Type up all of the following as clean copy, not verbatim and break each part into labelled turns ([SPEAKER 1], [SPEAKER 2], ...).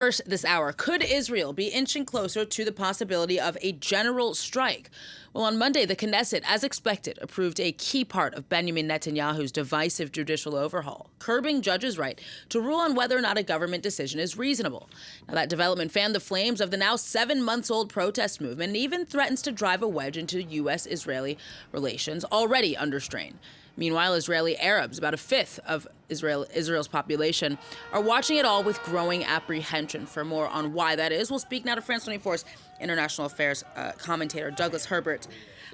[SPEAKER 1] First this hour, could Israel be inching closer to the possibility of a general strike? Well, on Monday, the Knesset, as expected, approved a key part of Benjamin Netanyahu's divisive judicial overhaul, curbing judges' right to rule on whether or not a government decision is reasonable. Now, that development fanned the flames of the now 7-month-old protest movement and even threatens to drive a wedge into U.S.-Israeli relations already under strain. Meanwhile, Israeli Arabs, about a fifth of Israel's population, are watching it all with growing apprehension. For more on why that is, we'll speak now to France 24's international affairs commentator Douglas Herbert.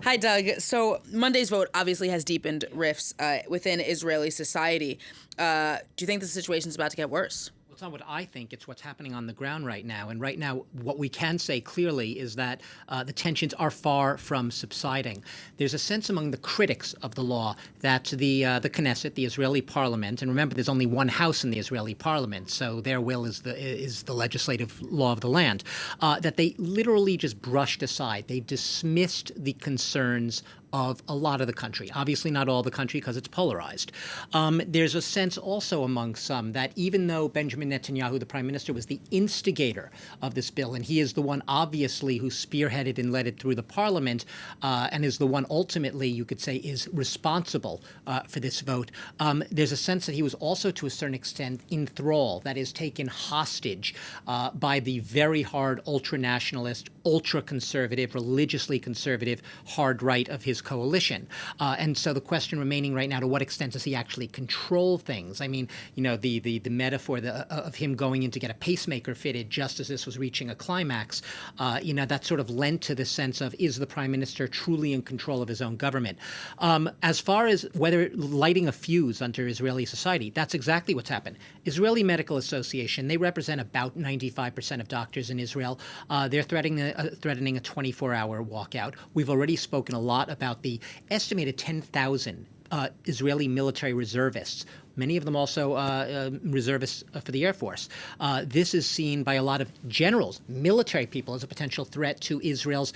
[SPEAKER 1] Hi, Doug. So Monday's vote obviously has deepened rifts within Israeli society. Do you think the situation is about to get worse?
[SPEAKER 2] It's not what I think, it's what's happening on the ground right now. And right now, what we can say clearly is that the tensions are far from subsiding. There's a sense among the critics of the law that the Knesset, the Israeli parliament, and remember, there's only one house in the Israeli parliament, so their will is the legislative law of the land, that they literally just brushed aside. They dismissed the concerns of a lot of the country. Obviously not all the country because it's polarized. There's a sense also among some that even though Benjamin Netanyahu, the prime minister, was the instigator of this bill, and he is the one obviously who spearheaded and led it through the parliament, and is the one ultimately, you could say, is responsible for this vote, there's a sense that he was also to a certain extent in thrall, that is taken hostage by the very hard ultra-nationalist, ultra-conservative, religiously conservative hard right of his coalition. And so the question remaining right now, to what extent does he actually control things? I mean, you know, the metaphor of him going in to get a pacemaker fitted just as this was reaching a climax, that sort of lent to the sense of, is the prime minister truly in control of his own government? As far as whether lighting a fuse under Israeli society, that's exactly what's happened. Israeli Medical Association, they represent about 95% of doctors in Israel. They're threatening a 24-hour walkout. We've already spoken a lot about the estimated 10,000 Israeli military reservists, many of them also reservists for the Air Force. This is seen by a lot of generals, military people, as a potential threat to Israel's,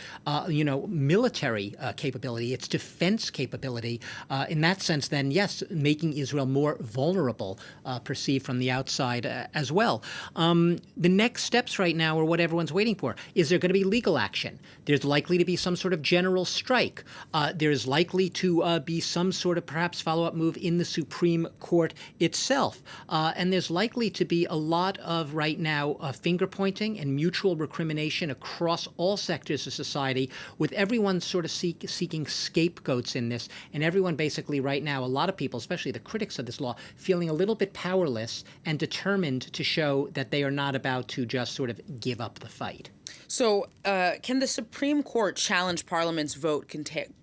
[SPEAKER 2] military capability, its defense capability. In that sense, then, yes, making Israel more vulnerable, perceived from the outside as well. The next steps right now are what everyone's waiting for. Is there going to be legal action? There's likely to be some sort of general strike. There's likely to be some sort of perhaps follow-up move in the Supreme Court itself. And there's likely to be a lot of, right now, finger-pointing and mutual recrimination across all sectors of society, with everyone sort of seeking scapegoats in this, and everyone basically right now, a lot of people, especially the critics of this law, feeling a little bit powerless and determined to show that they are not about to just sort of give up the fight.
[SPEAKER 1] So can the Supreme Court challenge Parliament's vote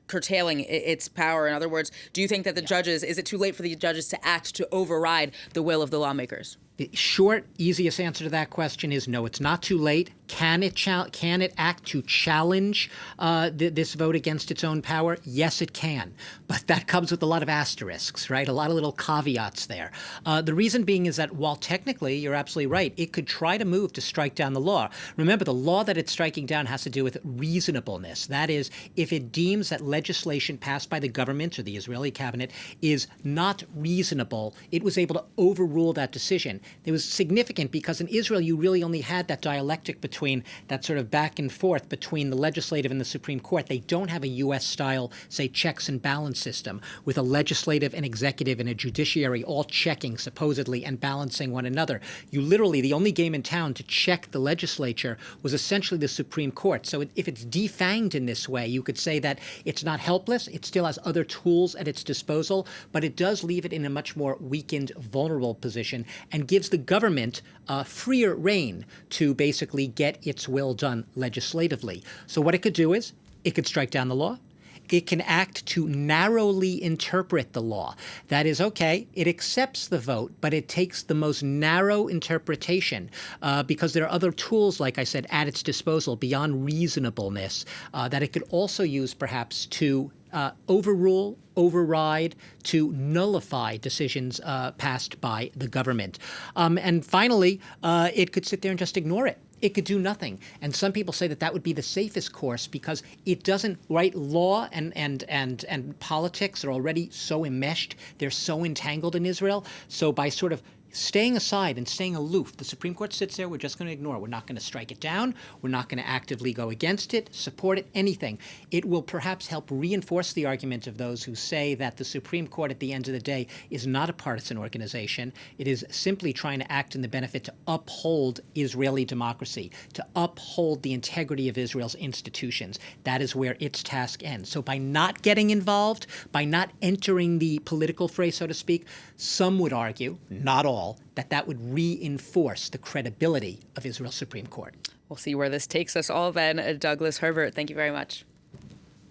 [SPEAKER 1] curtailing its power? In other words, do you think that the judges, is it too late for the judges to act to override the will of the lawmakers?
[SPEAKER 2] The short, easiest answer to that question is no, it's not too late. Can it act to challenge this vote against its own power? Yes, it can. But that comes with a lot of asterisks, right? A lot of little caveats there. The reason being is that while technically, you're absolutely right, it could try to move to strike down the law. Remember, the law that it's striking down has to do with reasonableness. That is, if it deems that legislation passed by the government or the Israeli cabinet is not reasonable, it was able to overrule that decision. It was significant because in Israel, you really only had that dialectic between that sort of back and forth between the legislative and the Supreme Court. They don't have a U.S.-style, say, checks and balance system with a legislative, an executive, and a judiciary all checking, supposedly, and balancing one another. You literally, the only game in town to check the legislature was essentially the Supreme Court. So if it's defanged in this way, you could say that it's not helpless. It still has other tools at its disposal, but it does leave it in a much more weakened, vulnerable position and gives the government freer rein to basically get its will done legislatively. So what it could do is it could strike down the law. It can act to narrowly interpret the law. That is, okay, it accepts the vote, but it takes the most narrow interpretation because there are other tools, like I said, at its disposal beyond reasonableness that it could also use perhaps to overrule, override, to nullify decisions passed by the government. And finally, it could sit there and just ignore it. It could do nothing. And some people say that that would be the safest course because it doesn't, right? Law and politics are already so enmeshed. They're so entangled in Israel. So by sort of staying aside and staying aloof. The Supreme Court sits there, we're just going to ignore it. We're not going to strike it down. We're not going to actively go against it, support it, anything. It will perhaps help reinforce the argument of those who say that the Supreme Court at the end of the day is not a partisan organization. It is simply trying to act in the benefit to uphold Israeli democracy, to uphold the integrity of Israel's institutions. That is where its task ends. So by not getting involved, by not entering the political fray, so to speak, some would argue, not all, that would reinforce the credibility of Israel's Supreme Court.
[SPEAKER 1] We'll see where this takes us all then. Douglas Herbert, thank you very much.